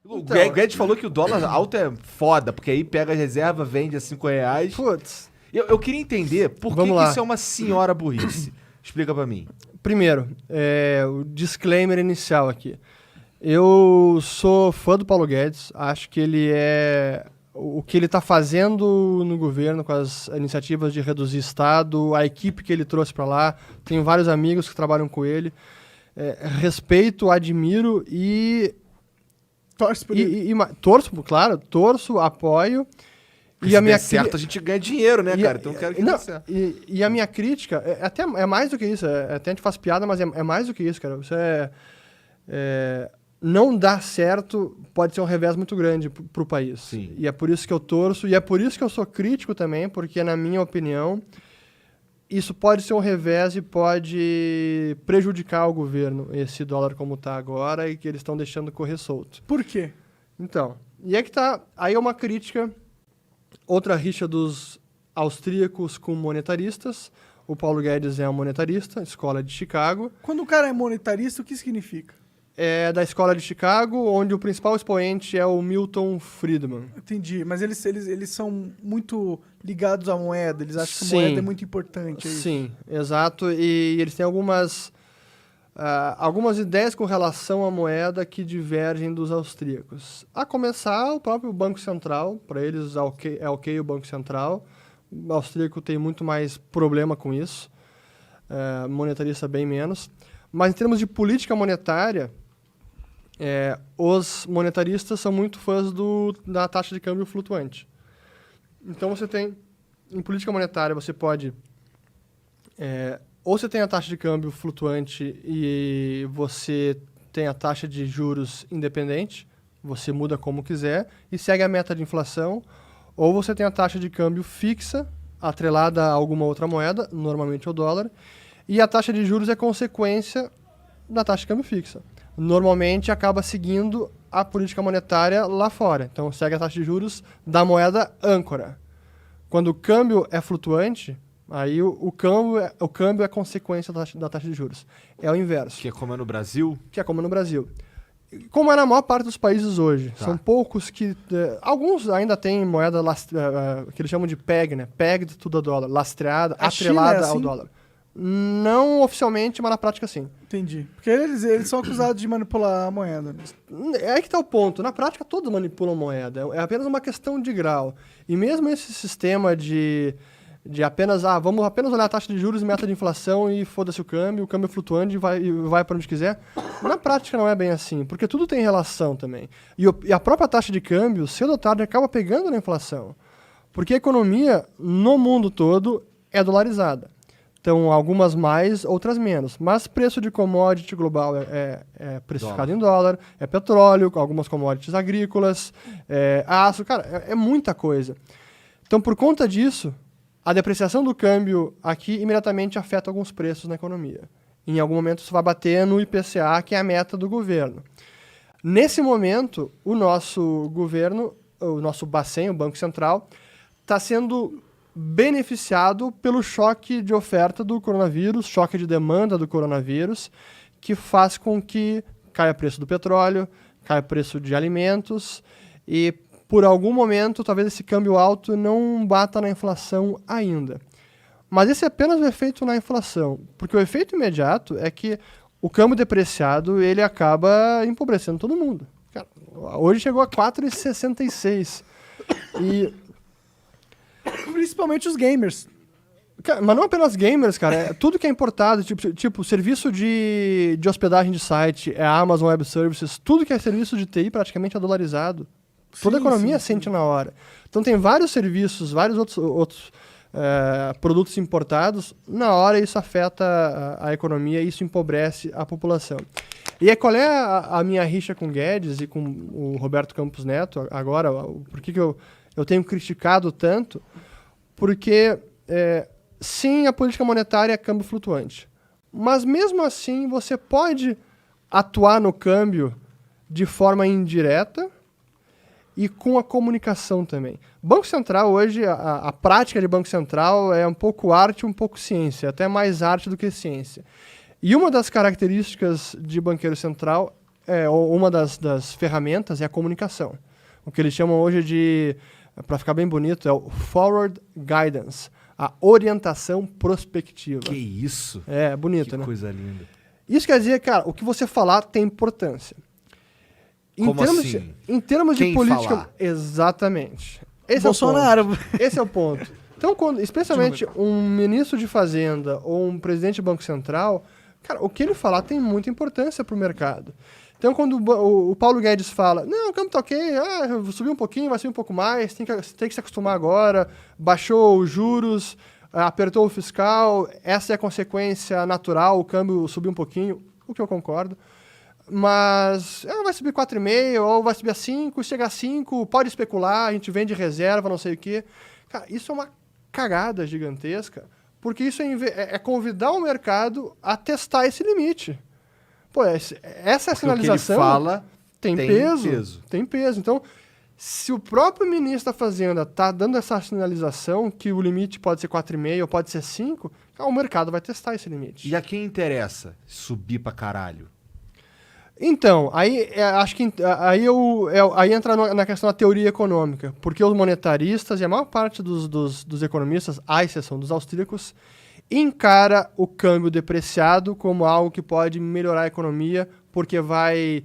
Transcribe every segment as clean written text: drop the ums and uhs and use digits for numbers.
O Então, Guedes falou que o dólar alto é foda, porque aí pega a reserva, vende a R$ 5. putz, Eu queria entender por que, Vamos que lá. isso é uma senhora burrice. Explica pra mim. primeiro, o disclaimer inicial aqui. Eu sou fã do Paulo Guedes, acho que ele o que ele está fazendo no governo com as iniciativas de reduzir Estado, a equipe que ele trouxe para lá, tenho vários amigos que trabalham com ele, respeito, admiro e Torce por ele. torço, claro, apoio. E se der certo, a gente ganha dinheiro, né, cara? Então eu quero que dê certo. E a minha crítica, é mais do que isso, até a gente faz piada, mas é mais do que isso, cara. Você não dar certo pode ser um revés muito grande pro país. Sim. E é por isso que eu torço, e é por isso que eu sou crítico também, porque, na minha opinião, isso pode ser um revés e pode prejudicar o governo, esse dólar como está agora, e que eles estão deixando correr solto. Por quê? Então, e é que tá, aí é uma crítica, outra rixa dos austríacos com monetaristas. O Paulo Guedes é um monetarista, escola de Chicago. Quando o cara é monetarista, o que significa? É da escola de Chicago, onde o principal expoente é o Milton Friedman. Entendi, mas eles são muito ligados à moeda, eles acham que a Sim. moeda é muito importante. É isso? Sim, exato. E eles têm algumas ideias com relação à moeda que divergem dos austríacos. A começar, o próprio Banco Central, para eles é ok o Banco Central. O austríaco tem muito mais problema com isso, monetarista bem menos. Mas em termos de política monetária, os monetaristas são muito fãs da taxa de câmbio flutuante. Então você tem, em política monetária, você pode... ou você tem a taxa de câmbio flutuante e você tem a taxa de juros independente, você muda como quiser e segue a meta de inflação, ou você tem a taxa de câmbio fixa, atrelada a alguma outra moeda, normalmente o dólar, e a taxa de juros é consequência da taxa de câmbio fixa. Normalmente acaba seguindo a política monetária lá fora. Então segue a taxa de juros da moeda âncora. Quando o câmbio é flutuante, aí o câmbio é consequência da taxa de juros. É o inverso. Que é como é no Brasil? Que é como no Brasil. Como é na maior parte dos países hoje. Tá. São poucos que... alguns ainda têm moeda que eles chamam de PEG, né? Pegged to the dollar. Lastreada, A China atrelada é assim? ao dólar. Não oficialmente, mas na prática sim. Entendi. Porque eles são acusados de manipular a moeda. Né? É aí que está o ponto. Na prática, todos manipulam moeda. É apenas uma questão de grau. E mesmo esse sistema de apenas... vamos apenas olhar a taxa de juros e meta de inflação e foda-se o câmbio é flutuante e vai para onde quiser. Na prática não é bem assim, porque tudo tem relação também. E a própria taxa de câmbio, cedo ou tarde, acaba pegando na inflação. Porque a economia, no mundo todo, é dolarizada. Então, algumas mais, outras menos. Mas preço de commodity global é precificado em dólar, é petróleo, algumas commodities agrícolas, aço, cara, é muita coisa. Então, por conta disso, a depreciação do câmbio aqui imediatamente afeta alguns preços na economia. Em algum momento isso vai bater no IPCA, que é a meta do governo. Nesse momento, o nosso governo, o nosso Bacen, o Banco Central, está sendo beneficiado pelo choque de oferta do coronavírus, choque de demanda do coronavírus, que faz com que caia o preço do petróleo, caia o preço de alimentos e, por algum momento, talvez esse câmbio alto não bata na inflação ainda. Mas esse é apenas o efeito na inflação, porque o efeito imediato é que o câmbio depreciado ele acaba empobrecendo todo mundo. Cara, hoje chegou a 4,66 e... Principalmente os gamers. Cara, mas não apenas gamers, cara. Tudo que é importado, tipo serviço de hospedagem de site, a Amazon Web Services, tudo que é serviço de TI praticamente é dolarizado. Toda a economia sente na hora. Então tem vários serviços, vários outros produtos importados, na hora isso afeta a economia e isso empobrece a população. E qual é a minha rixa com o Guedes e com o Roberto Campos Neto agora? Por que eu tenho criticado tanto? Porque, sim, a política monetária é câmbio flutuante. Mas, mesmo assim, você pode atuar no câmbio de forma indireta e com a comunicação também. Banco Central, hoje, a prática de Banco Central é um pouco arte, um pouco ciência, até mais arte do que ciência. E uma das características de banqueiro central uma das ferramentas é a comunicação. O que eles chamam hoje de, para ficar bem bonito, é o Forward Guidance, a orientação prospectiva. Que isso? É, bonito, Que né? coisa linda. Isso quer dizer, cara, o que você falar tem importância. Como assim? Em termos de Quem política... falar? Exatamente. Esse Bolsonaro. É o ponto. Esse é o ponto. Então, especialmente um ministro de Fazenda ou um presidente de Banco Central, cara, o que ele falar tem muita importância para o mercado. Então, quando o Paulo Guedes fala, não, o câmbio tá ok, subiu um pouquinho, vai subir um pouco mais, tem que se acostumar agora, baixou os juros, apertou o fiscal, essa é a consequência natural, o câmbio subiu um pouquinho, o que eu concordo. Mas vai subir 4,5 ou vai subir a 5, chega a 5, pode especular, a gente vende reserva, não sei o quê. Cara, isso é uma cagada gigantesca, porque isso é convidar o mercado a testar esse limite. Pô, essa Porque sinalização o que ele fala tem peso. Tem peso. Então, se o próprio ministro da Fazenda está dando essa sinalização que o limite pode ser 4,5 ou pode ser 5, o mercado vai testar esse limite. E a quem interessa subir pra caralho? Então, aí acho que aí entra na questão da teoria econômica, porque os monetaristas e a maior parte dos economistas, à exceção dos austríacos, encara o câmbio depreciado como algo que pode melhorar a economia, porque vai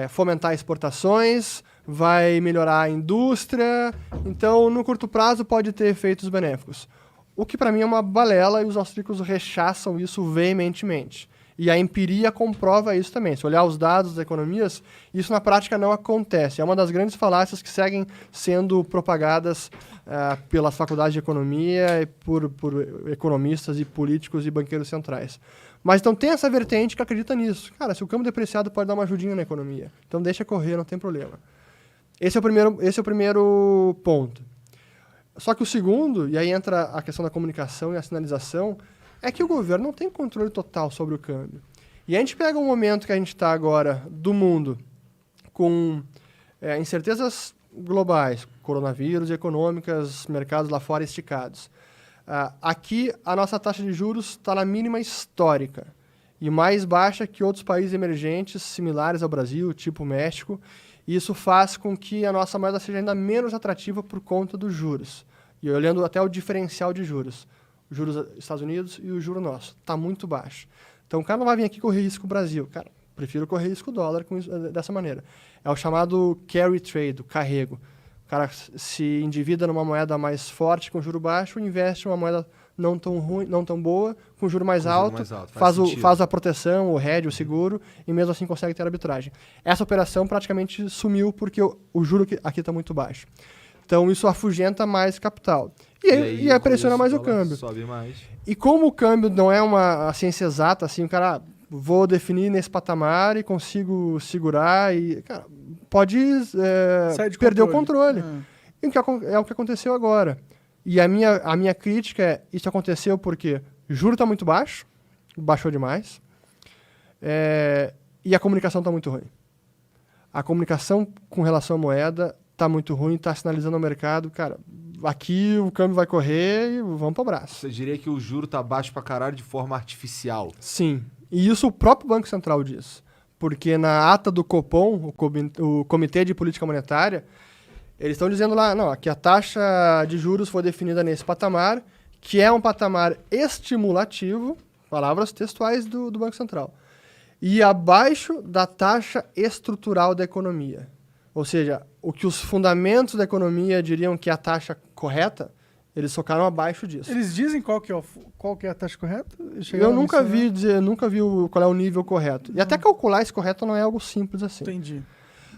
fomentar exportações, vai melhorar a indústria, então no curto prazo pode ter efeitos benéficos. O que para mim é uma balela e os austríacos rechaçam isso veementemente. E a empiria comprova isso também. Se olhar os dados das economias, isso na prática não acontece. É uma das grandes falácias que seguem sendo propagadas pelas faculdades de economia e por economistas e políticos e banqueiros centrais. Mas então tem essa vertente que acredita nisso. Cara, se o câmbio depreciado pode dar uma ajudinha na economia. Então deixa correr, não tem problema. Esse é o primeiro ponto. Só que o segundo, e aí entra a questão da comunicação e a sinalização, é que o governo não tem controle total sobre o câmbio. E a gente pega um momento que a gente está agora do mundo com incertezas globais, coronavírus, econômicas, mercados lá fora esticados. Aqui, a nossa taxa de juros está na mínima histórica e mais baixa que outros países emergentes similares ao Brasil, tipo México. E isso faz com que a nossa moeda seja ainda menos atrativa por conta dos juros. E olhando até o diferencial de juros. Os juros dos Estados Unidos e o juro nosso. Está muito baixo. Então, o cara não vai vir aqui correr risco Brasil. Cara, prefiro correr risco dólar dessa maneira. É o chamado carry trade, o carrego. O cara se endivida numa moeda mais forte com juro baixo, investe em uma moeda não tão ruim, não tão boa, com juro mais alto, faz a proteção, o hedge, o seguro, e mesmo assim consegue ter arbitragem. Essa operação praticamente sumiu porque o juro aqui está muito baixo. Então, isso afugenta mais capital. E aí pressiona mais o câmbio. Sobe mais. E como o câmbio não é uma ciência exata, assim, o cara, vou definir nesse patamar e consigo segurar e, cara, pode perder o controle. E é o que aconteceu agora. E a minha crítica é, isso aconteceu porque o juro está muito baixo, baixou demais, e a comunicação está muito ruim. A comunicação com relação à moeda está muito ruim, está sinalizando ao mercado, cara, aqui o câmbio vai correr e vamos para o braço. Você diria que o juro tá baixo pra caralho de forma artificial? Sim, e isso o próprio Banco Central diz. Porque na ata do Copom, o Comitê de Política Monetária, eles estão dizendo lá, não, que a taxa de juros foi definida nesse patamar, que é um patamar estimulativo, palavras textuais do Banco Central, e abaixo da taxa estrutural da economia. Ou seja, o que os fundamentos da economia diriam que é a taxa correta, eles tocaram abaixo disso. Eles dizem qual que é a taxa correta? Eu nunca vi qual é o nível correto. E até calcular esse correto não é algo simples assim. Entendi.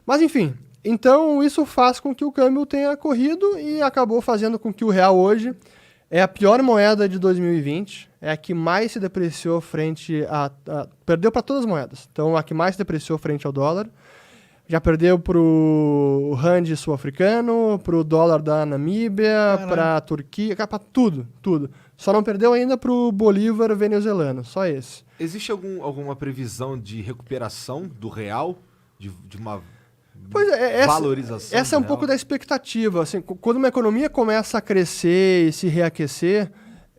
Mas enfim, então isso faz com que o câmbio tenha corrido e acabou fazendo com que o real hoje é a pior moeda de 2020, é a que mais se depreciou frente perdeu para todas as moedas. Então a que mais se depreciou frente ao dólar. Já perdeu pro rand sul-africano, pro dólar da Namíbia, para a Turquia, para tudo. Só não perdeu ainda pro bolívar venezuelano, só esse. Existe alguma previsão de recuperação do real? De uma valorização? Essa é um pouco da expectativa. Assim, quando uma economia começa a crescer e se reaquecer,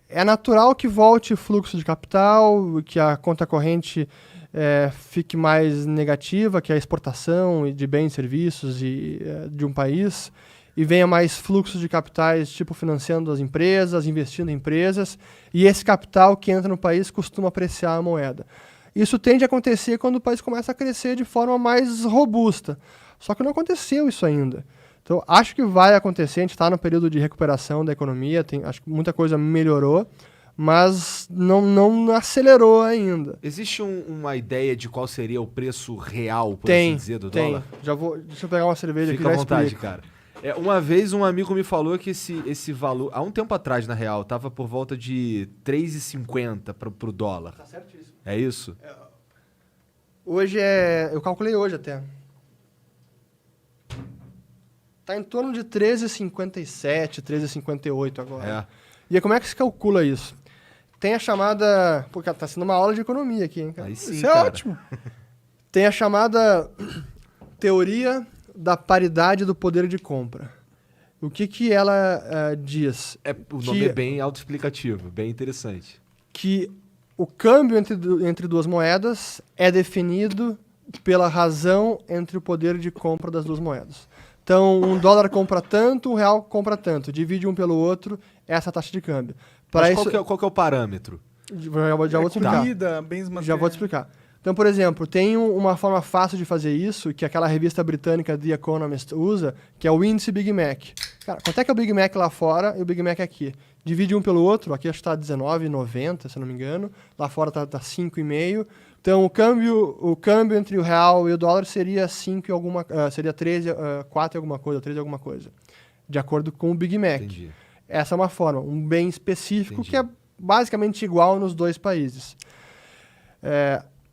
é natural que volte fluxo de capital, que a conta corrente fique mais negativa, que é a exportação de bens e serviços de um país, e venha mais fluxos de capitais, tipo financiando as empresas, investindo em empresas, e esse capital que entra no país costuma apreciar a moeda. Isso tende a acontecer quando o país começa a crescer de forma mais robusta. Só que não aconteceu isso ainda. Então, acho que vai acontecer, a gente está no período de recuperação da economia, acho que muita coisa melhorou, mas não acelerou ainda. Existe uma ideia de qual seria o preço real, por assim dizer, do dólar? Deixa eu pegar uma cerveja aqui. Fica à vontade, cara. Uma vez um amigo me falou que esse valor, há um tempo atrás, na real, estava por volta de 3,50 pro dólar. Tá certíssimo. É isso? Hoje eu calculei hoje até. Tá em torno de 13,57, 13,58 agora. E aí, como é que se calcula isso? Tem a chamada... Pô, tá sendo uma aula de economia aqui, hein, cara? Aí sim, isso é ótimo. Tem a chamada teoria da paridade do poder de compra. O que ela diz? O nome é bem autoexplicativo, bem interessante. Que o câmbio entre duas moedas é definido pela razão entre o poder de compra das duas moedas. Então, um dólar compra tanto, um real compra tanto. Divide um pelo outro, essa é a taxa de câmbio. Mas qual que é o parâmetro? Já vou te explicar. Comida, bens materiais. Já vou te explicar. Então, por exemplo, tem uma forma fácil de fazer isso, que aquela revista britânica The Economist usa, que é o índice Big Mac. Cara, quanto é que é o Big Mac lá fora e o Big Mac aqui? Divide um pelo outro, aqui acho que está R$19,90, se não me engano. Lá fora está 5,5. Então, o câmbio entre o real e o dólar seria 4 e alguma coisa, 3 e alguma coisa. De acordo com o Big Mac. Entendi. Essa é uma forma, um bem específico. Entendi. Que é basicamente igual nos dois países.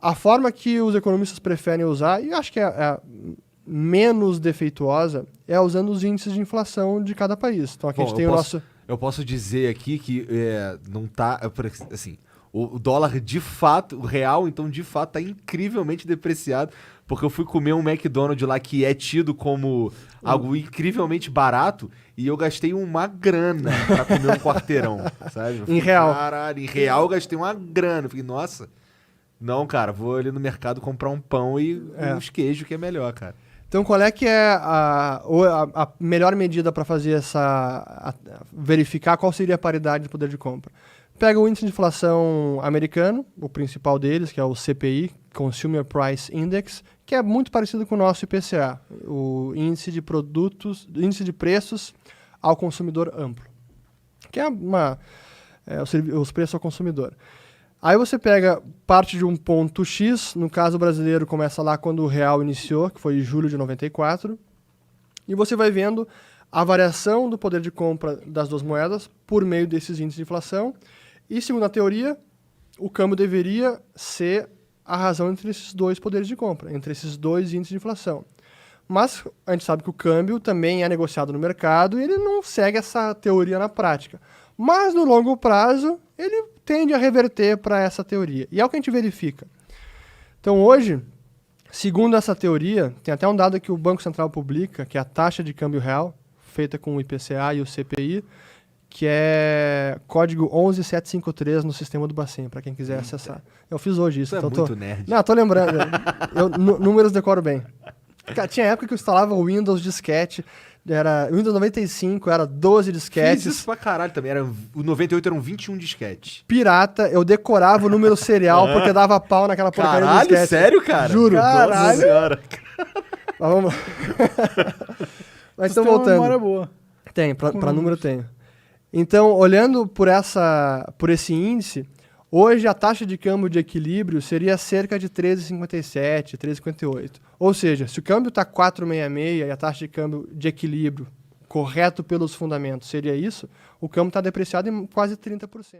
A forma que os economistas preferem usar, e acho que é menos defeituosa, é usando os índices de inflação de cada país. Então aqui a gente tem o nosso... Eu posso dizer aqui que não tá... Assim, o dólar de fato, o real, então de fato tá incrivelmente depreciado, porque eu fui comer um McDonald's lá que é tido como algo incrivelmente barato e eu gastei uma grana pra comer um quarteirão, sabe? Em real. Caralho, em real eu gastei uma grana. Eu fiquei, nossa... Não, cara, vou ali no mercado comprar um pão e uns queijos, que é melhor, cara. Então, qual é que é a melhor medida para fazer verificar qual seria a paridade de poder de compra? Pega o índice de inflação americano, o principal deles, que é o CPI, Consumer Price Index, que é muito parecido com o nosso IPCA, o índice de preços ao consumidor amplo, que é os preços ao consumidor. Aí você pega parte de um ponto X, no caso brasileiro começa lá quando o real iniciou, que foi em julho de 94, e você vai vendo a variação do poder de compra das duas moedas por meio desses índices de inflação, e segundo a teoria, o câmbio deveria ser a razão entre esses dois poderes de compra, entre esses dois índices de inflação. Mas a gente sabe que o câmbio também é negociado no mercado e ele não segue essa teoria na prática. Mas no longo prazo, ele tende a reverter para essa teoria. E é o que a gente verifica. Então hoje, segundo essa teoria, tem até um dado que o Banco Central publica, que é a taxa de câmbio real, feita com o IPCA e o CPI, que é código 11753 no sistema do Bacen, para quem quiser acessar. Eu fiz hoje isso. Isso então é muito nerd. Não, tô lembrando. Números decoro bem. Tinha época que eu instalava o Windows disquete, o Windows 95 era 12 disquetes. Fiz isso pra caralho também. O 98 eram 21 disquetes. Pirata, eu decorava o número serial porque dava pau naquela porcaria do disquete. Caralho, sério, cara? Juro. Caralho. Nossa senhora. Mas vamos... Mas então, Tem uma voltando. memória boa. Tem, pra número tem. Então, olhando por esse índice, hoje a taxa de câmbio de equilíbrio seria cerca de 13,57, 13,58. Ou seja, se o câmbio está 4,66 e a taxa de câmbio de equilíbrio correto pelos fundamentos seria isso, o câmbio está depreciado em quase 30%.